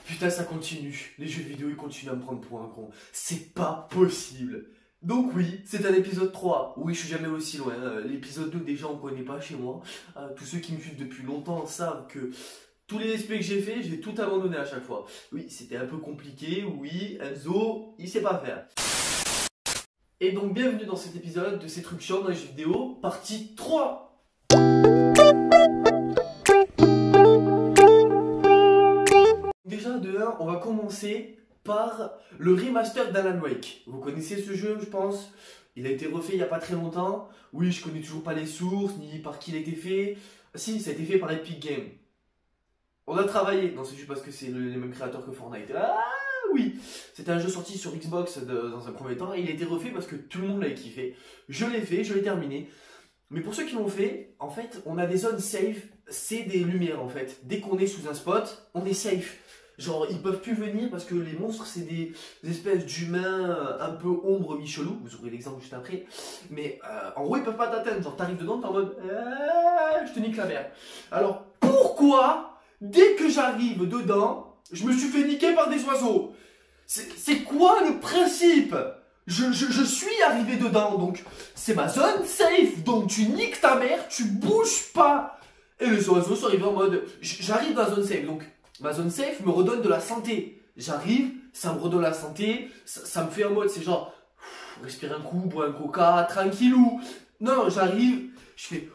Putain, ça continue. Les jeux vidéo, ils continuent à me prendre pour un con. C'est pas possible. Donc oui, c'est un épisode 3. Oui, je suis jamais aussi loin. L'épisode 2, déjà, on connaît pas chez moi. Tous ceux qui me suivent depuis longtemps savent que tous les SP que j'ai fait, j'ai tout abandonné à chaque fois. Oui, c'était un peu compliqué. Oui, Enzo, il sait pas faire. Et donc, bienvenue dans cet épisode de ces trucs chiants dans les jeux vidéo, partie 3. Déjà, de 1, on va commencer par le remaster d'Alan Wake. Vous connaissez ce jeu, je pense. Il a été refait il n'y a pas très longtemps. Oui, je connais toujours pas les sources, ni par qui il a été fait. Si, ça a été fait par Epic Games. On a travaillé, non c'est juste parce que c'est les mêmes créateurs que Fortnite. Ah oui, c'était un jeu sorti sur Xbox dans un premier temps et il a été refait parce que tout le monde l'avait kiffé. Je l'ai fait, je l'ai terminé. Mais pour ceux qui l'ont fait, en fait, on a des zones safe, c'est des lumières en fait. Dès qu'on est sous un spot, on est safe. Genre, ils peuvent plus venir parce que les monstres, c'est des espèces d'humains un peu ombre mi-chelou. Vous aurez l'exemple juste après. Mais en gros, ils peuvent pas t'atteindre. Genre, t'arrives dedans, t'es en mode je te nique la mère. Alors, pourquoi, dès que j'arrive dedans, je me suis fait niquer par des oiseaux? C'est quoi le principe? Je suis arrivé dedans, donc c'est ma zone safe. Donc, tu niques ta mère, tu bouges pas. Et les oiseaux sont arrivés en mode j'arrive dans la zone safe. Donc, ma zone safe me redonne de la santé. J'arrive, ça me redonne la santé, ça me fait un mode, c'est genre, respire un coup, bois un coca, tranquillou. Non, j'arrive, je fais,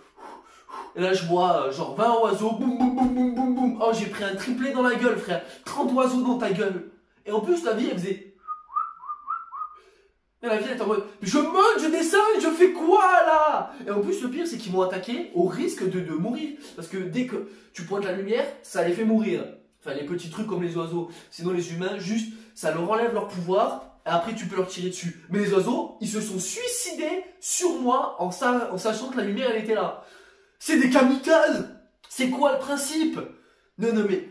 et là je vois genre 20 oiseaux, boum boum boum boum boum boum. Oh, j'ai pris un triplé dans la gueule, frère. 30 oiseaux dans ta gueule. Et en plus, la vie, elle faisait. Et la vie, elle était en mode, je monte, je descends, je fais quoi là? Et en plus, le pire, c'est qu'ils m'ont attaqué au risque de mourir. Parce que dès que tu pointes la lumière, ça les fait mourir. Enfin, les petits trucs comme les oiseaux. Sinon, les humains, juste, ça leur enlève leur pouvoir. Et après, tu peux leur tirer dessus. Mais les oiseaux, ils se sont suicidés sur moi en sachant que la lumière, elle était là. C'est des kamikazes. C'est quoi le principe? Non, non, mais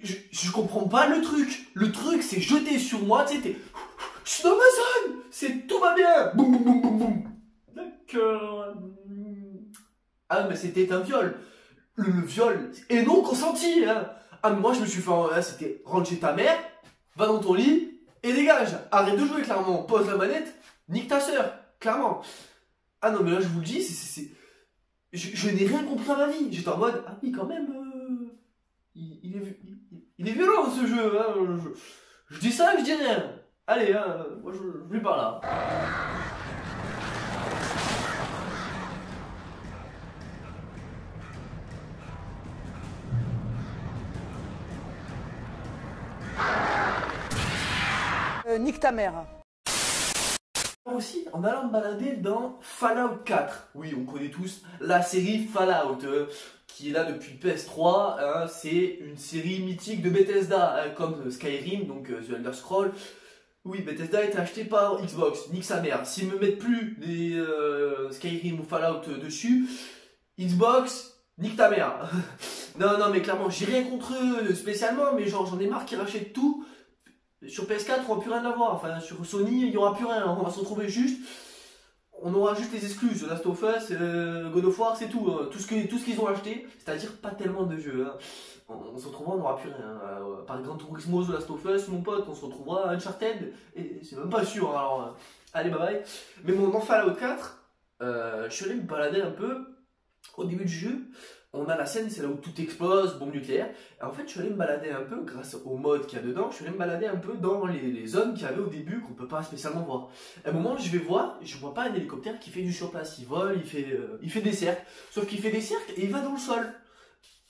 je comprends pas le truc. Le truc, c'est jeter sur moi. Tu sais, je suis dans ma zone. Tout va bien. Boum, boum, boum, boum, boum. D'accord. Ah, mais c'était un viol. Le viol. Et non consenti, hein. Ah, mais moi, je me suis fait... c'était rentre chez ta mère, va dans ton lit et dégage. Arrête de jouer, clairement. Pose la manette, nique ta soeur, clairement. Ah non, mais là, je vous le dis, je n'ai rien compris à ma vie. J'étais en mode, ah oui, quand même, il est violent, ce jeu. Hein. Je dis ça, je dis rien. Allez, hein, moi, je vais par là. Nique ta mère. Aussi, en allant me balader dans Fallout 4. Oui, on connaît tous la série Fallout, qui est là depuis PS3. Hein, c'est une série mythique de Bethesda, hein, comme Skyrim, donc The Elder Scrolls. Oui, Bethesda a été acheté par Xbox, nique sa mère. S'ils me mettent plus des Skyrim ou Fallout dessus, Xbox, nique ta mère. Non, non, mais clairement, j'ai rien contre eux spécialement, mais genre j'en ai marre qu'ils rachètent tout. Sur PS4, on n'aura plus rien à voir. Enfin, sur Sony, il n'y aura plus rien. On va se retrouver juste. On aura juste les exclus. The Last of Us, God of War, c'est tout. Tout ce qu'ils ont acheté, c'est-à-dire pas tellement de jeux. Hein. On se retrouvera, on n'aura plus rien. Par exemple, Turismo, The Last of Us, mon pote, on se retrouvera à Uncharted. Et c'est même pas sûr. Hein, alors, allez, bye bye. Mais bon, dans Fallout 4, je suis allé me balader un peu au début du jeu. On a la scène, c'est là où tout explose, bombe nucléaire. Et en fait, je suis allé me balader un peu, grâce au mode qu'il y a dedans, je suis allé me balader un peu dans les zones qu'il y avait au début, qu'on peut pas spécialement voir. À un moment, je vais voir, je vois pas un hélicoptère qui fait du surplace. Il vole, il fait des cercles. Sauf qu'il fait des cercles et il va dans le sol.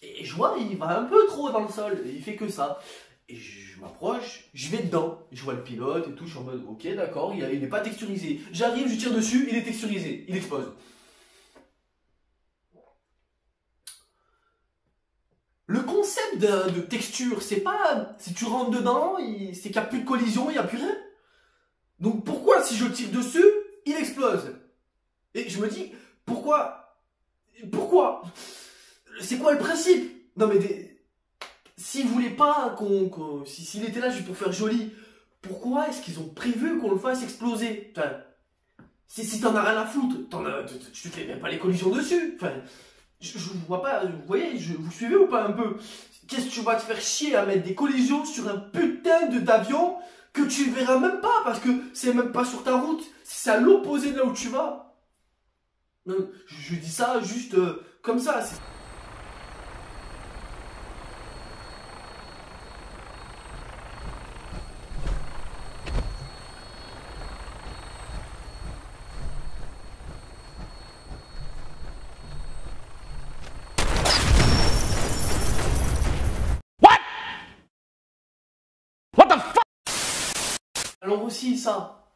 Et je vois, il va un peu trop dans le sol. Et il fait que ça. Et je m'approche, je vais dedans. Je vois le pilote et tout, je suis en mode, ok, d'accord, il n'est pas texturisé. J'arrive, je tire dessus, il est texturisé, il explose. Le concept de texture, c'est pas si tu rentres dedans, c'est qu'il n'y a plus de collision, il n'y a plus rien. Donc pourquoi si je tire dessus, il explose? Et je me dis, pourquoi? C'est quoi le principe? Non mais s'ils voulaient pas s'il était là juste pour faire joli, pourquoi est-ce qu'ils ont prévu qu'on le fasse exploser? Enfin, si t'en as rien à foutre, tu te fais même pas les collisions dessus. Enfin, je vois pas, vous voyez, vous suivez ou pas un peu? Qu'est-ce que tu vas te faire chier à mettre des collisions sur un putain d'avion que tu verras même pas parce que c'est même pas sur ta route, c'est à l'opposé de là où tu vas. Non, je dis ça juste comme ça. Alors aussi ça,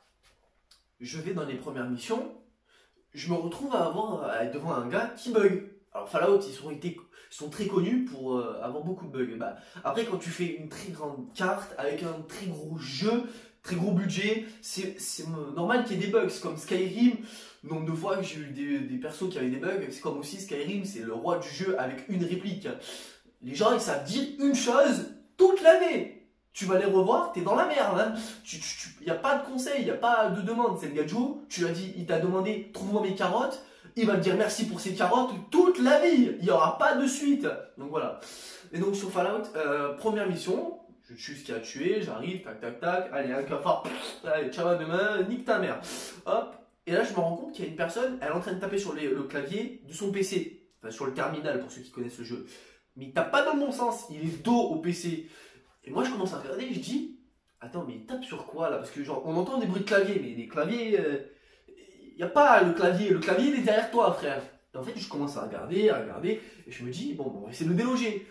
je vais dans les premières missions, je me retrouve à être devant un gars qui bug. Alors Fallout, ils sont très connus pour avoir beaucoup de bugs. Bah, après quand tu fais une très grande carte avec un très gros jeu, très gros budget, c'est normal qu'il y ait des bugs. C'est comme Skyrim, nombre de fois que j'ai eu des persos qui avaient des bugs, c'est comme aussi Skyrim, c'est le roi du jeu avec une réplique. Les gens ils savent dire une chose toute l'année. Tu vas les revoir, t'es dans la merde. Hein. Y a pas de conseil, y a pas de demande. C'est le gars de Joe, tu lui as dit, il t'a demandé, trouve-moi mes carottes. Il va te dire merci pour ses carottes toute la vie. Il n'y aura pas de suite. Donc voilà. Et donc sur Fallout, première mission, je tue ce qu'il a tué, j'arrive, tac tac tac, allez un cafard, allez ciao à demain, nique ta mère. Hop. Et là je me rends compte qu'il y a une personne, elle est en train de taper sur le clavier de son PC. Enfin sur le terminal pour ceux qui connaissent le jeu. Mais il tape pas dans le bon sens, il est dos au PC. Et moi je commence à regarder et je dis, attends mais il tape sur quoi là? Parce que genre on entend des bruits de clavier, mais des claviers, il n'y a pas le clavier il est derrière toi frère. Et en fait je commence à regarder, et je me dis, bon on va essayer de le déloger.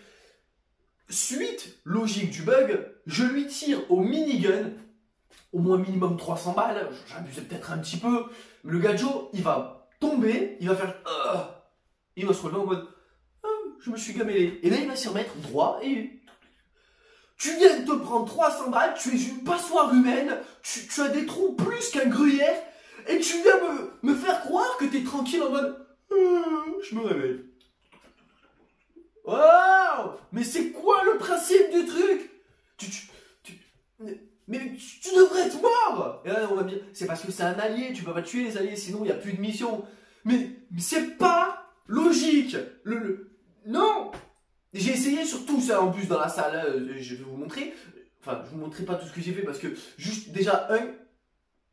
Suite logique du bug, je lui tire au minigun, au moins minimum 300 balles, j'abuse peut-être un petit peu, mais le gars Joe, il va tomber, il va faire, il va se relever en mode, je me suis gamellé. Et là il va s'y remettre droit et... Tu viens de te prendre 300 balles, tu es une passoire humaine, tu as des trous plus qu'un gruyère, et tu viens me faire croire que t'es tranquille en mode je me réveille. Waouh! Mais c'est quoi le principe du truc? Mais tu devrais être mort! Et là on va me dire, c'est parce que c'est un allié, tu peux pas tuer les alliés, sinon il n'y a plus de mission. Mais c'est pas logique! Non! J'ai essayé sur tout ça en plus dans la salle, je vais vous montrer. Enfin, je vous montrerai pas tout ce que j'ai fait parce que juste déjà,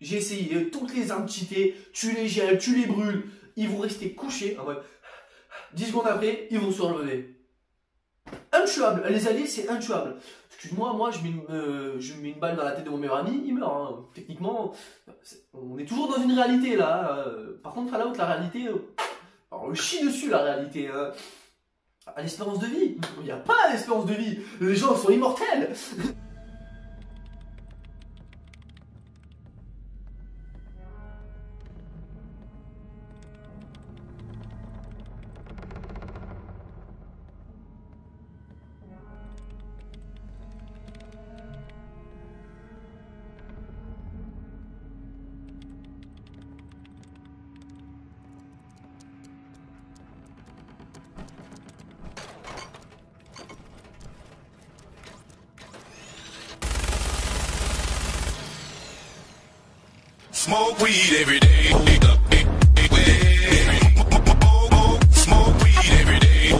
j'ai essayé toutes les armes cheatées, tu les gèles, tu les brûles, ils vont rester couchés en mode 10 secondes après, ils vont se relever. Intuable, les alliés c'est intuable. Excuse-moi, moi je mets une balle dans la tête de mon meilleur ami, il meurt. Hein. Techniquement, on est toujours dans une réalité là. Par contre, Fallout, la réalité, on chie dessus la réalité. Hein. À l'espérance de vie. Il n'y a pas d'espérance de vie. Les gens sont immortels. Smoke weed every day. Smoke weed every day.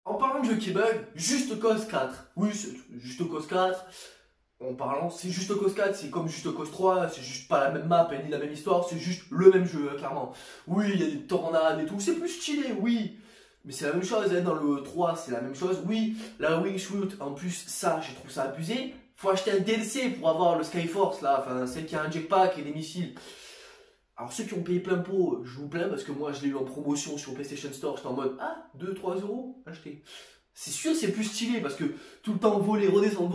En parlant de jeu qui bug, Just Cause 4. Oui, c'est Just Cause 4. En parlant, c'est Just Cause 4, c'est comme Just Cause 3, c'est juste pas la même map ni la même histoire, c'est juste le même jeu, clairement. Oui, il y a des tornades et tout, c'est plus stylé, oui. Mais c'est la même chose, dans le 3 c'est la même chose. Oui, la Wingsuit, en plus ça, je trouve ça abusé. Faut acheter un DLC pour avoir le Skyforce là, enfin celle qui a un jetpack et des missiles. Alors ceux qui ont payé plein pot, je vous plains parce que moi je l'ai eu en promotion sur PlayStation Store, j'étais en mode 2-3 euros, acheter. C'est sûr c'est plus stylé parce que tout le temps voler, redescendre,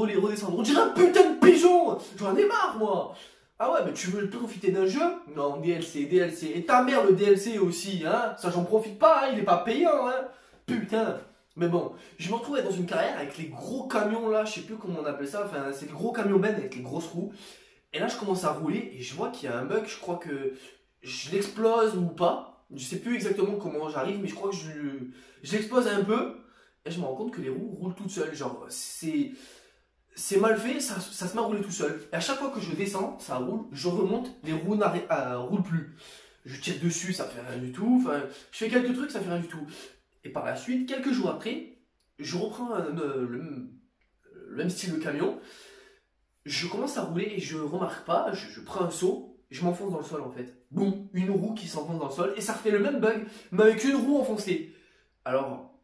on dirait un putain de pigeon. J'en ai marre moi. Ah ouais, mais tu veux profiter d'un jeu? Non, DLC. Et ta mère le DLC aussi, hein? Ça j'en profite pas, hein, il est pas payant, hein? Putain. Mais bon, je me retrouvais dans une carrière avec les gros camions là, je sais plus comment on appelle ça, enfin c'est le gros camion Ben avec les grosses roues. Et là je commence à rouler et je vois qu'il y a un bug, je crois que je l'explose ou pas. Je sais plus exactement comment j'arrive, mais je crois que je l'expose un peu. Et je me rends compte que les roues roulent toutes seules. Genre, c'est mal fait, ça se met à rouler tout seul. Et à chaque fois que je descends, ça roule. Je remonte, les roues roulent plus. Je tire dessus, ça fait rien du tout. Enfin, je fais quelques trucs, ça fait rien du tout. Et par la suite, quelques jours après, je reprends le même style de camion. Je commence à rouler et je remarque pas, je prends un saut, je m'enfonce dans le sol en fait. Boum, une roue qui s'enfonce dans le sol et ça refait le même bug, mais avec une roue enfoncée. Alors,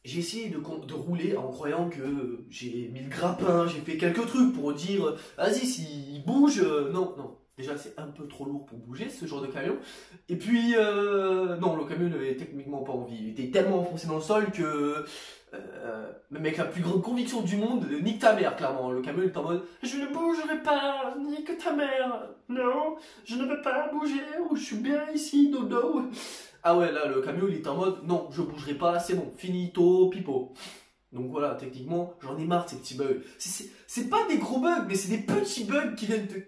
j'ai essayé de rouler en croyant que j'ai mis le grappin, j'ai fait quelques trucs pour dire, vas-y, s'il bouge, non, non. Déjà, c'est un peu trop lourd pour bouger, ce genre de camion. Et puis, non, le camion n'avait techniquement pas envie. Il était tellement enfoncé dans le sol que, même avec la plus grande conviction du monde, nique ta mère, clairement. Le camion est en mode, je ne bougerai pas, nique ta mère. Non, je ne veux pas bouger, je suis bien ici, dodo. Ah ouais, là, le camion, il est en mode, non, je bougerai pas, c'est bon, finito, pipo. Donc voilà, techniquement, j'en ai marre de ces petits bugs. C'est pas des gros bugs, mais c'est des petits bugs qui viennent te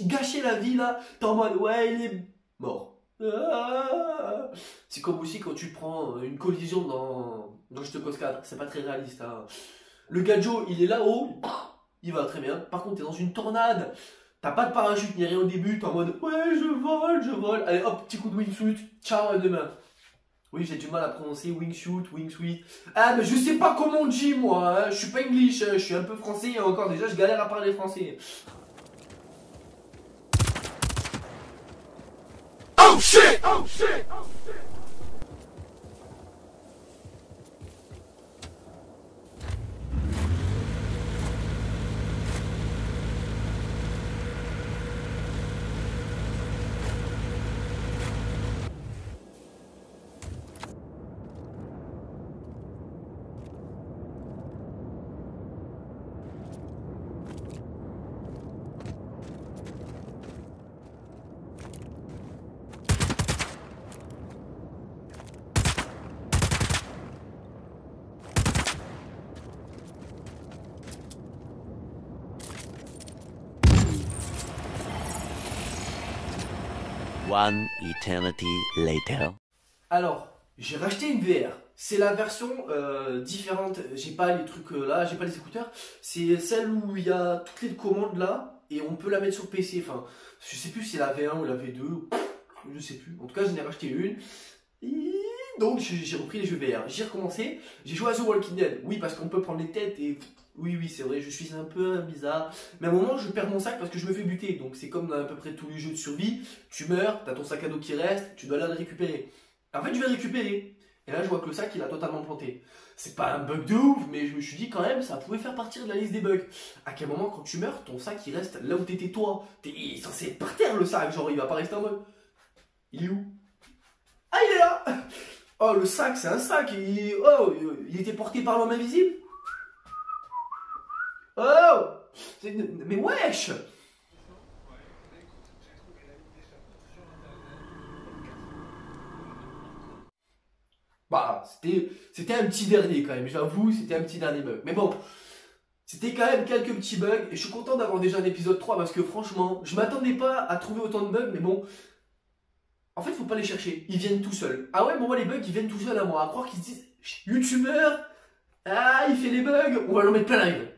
gâcher la vie là. T'es en mode, ouais, il est mort. Ah. C'est comme aussi quand tu prends une collision dans Just Cause 4. C'est pas très réaliste. Hein. Le gadjo, il est là-haut, il va très bien. Par contre, t'es dans une tornade. T'as pas de parachute ni rien au début. T'es en mode, ouais, je vole. Allez, hop, petit coup de wingsuit. Ciao, à demain. Oui, j'ai du mal à prononcer wingsuit, wingsuit. Ah, mais je sais pas comment on dit, moi. Hein. Je suis pas English, je suis un peu français et encore déjà, je galère à parler français. Oh shit! Oh shit! Oh shit! One eternity later. Alors, j'ai racheté une VR. C'est la version différente. J'ai pas les trucs là, j'ai pas les écouteurs. C'est celle où il y a toutes les commandes là et on peut la mettre sur PC. Enfin, je sais plus si c'est la V1 ou la V2. Je sais plus. En tout cas, j'en ai racheté une. Et donc, j'ai repris les jeux VR. J'ai recommencé. J'ai joué à The Walking Dead. Oui, parce qu'on peut prendre les têtes et. Oui, c'est vrai, je suis un peu bizarre. Mais à un moment, je perds mon sac parce que je me fais buter. Donc, c'est comme dans à peu près tous les jeux de survie. Tu meurs, t'as ton sac à dos qui reste, tu dois aller le récupérer. En fait, je vais le récupérer. Et là, je vois que le sac, il a totalement planté. C'est pas un bug de ouf, mais je me suis dit quand même, ça pouvait faire partie de la liste des bugs. À quel moment, quand tu meurs, ton sac, il reste là où t'étais toi. Il est censé être par terre, le sac. Genre, il va pas rester en mode. Il est où? Ah, il est là! Oh, le sac, c'est un sac. Il était porté par l'homme invisible? Oh! Mais wesh! Bah, c'était un petit dernier quand même, j'avoue, c'était un petit dernier bug. Mais bon, c'était quand même quelques petits bugs et je suis content d'avoir déjà un épisode 3 parce que franchement, je m'attendais pas à trouver autant de bugs, mais bon, en fait, faut pas les chercher, ils viennent tout seuls. Ah ouais, bon, moi les bugs, ils viennent tout seuls à moi, à croire qu'ils se disent, youtubeur, ah, il fait les bugs, on va leur mettre plein la gueule.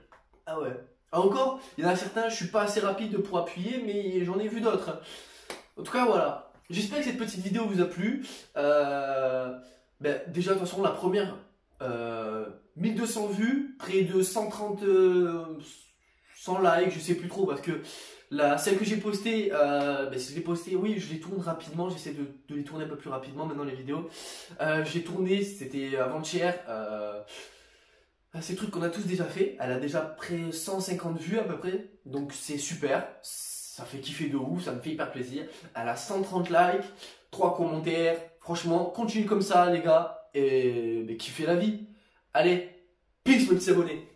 Ah ouais. Ah, encore, il y en a certains, je suis pas assez rapide pour appuyer, mais j'en ai vu d'autres. En tout cas, voilà. J'espère que cette petite vidéo vous a plu. Déjà, de toute façon, la première, 1200 vues, près de 130, 100 likes, je sais plus trop, parce que celle que j'ai postée, si je l'ai postée, oui, je les tourne rapidement, j'essaie de les tourner un peu plus rapidement maintenant les vidéos. J'ai tourné, c'était avant-hier. C'est le truc qu'on a tous déjà fait. Elle a déjà près 150 vues à peu près. Donc c'est super. Ça fait kiffer de ouf. Ça me fait hyper plaisir. Elle a 130 likes. 3 commentaires. Franchement, continue comme ça les gars. Et kiffez la vie. Allez, peace mes petits abonnés.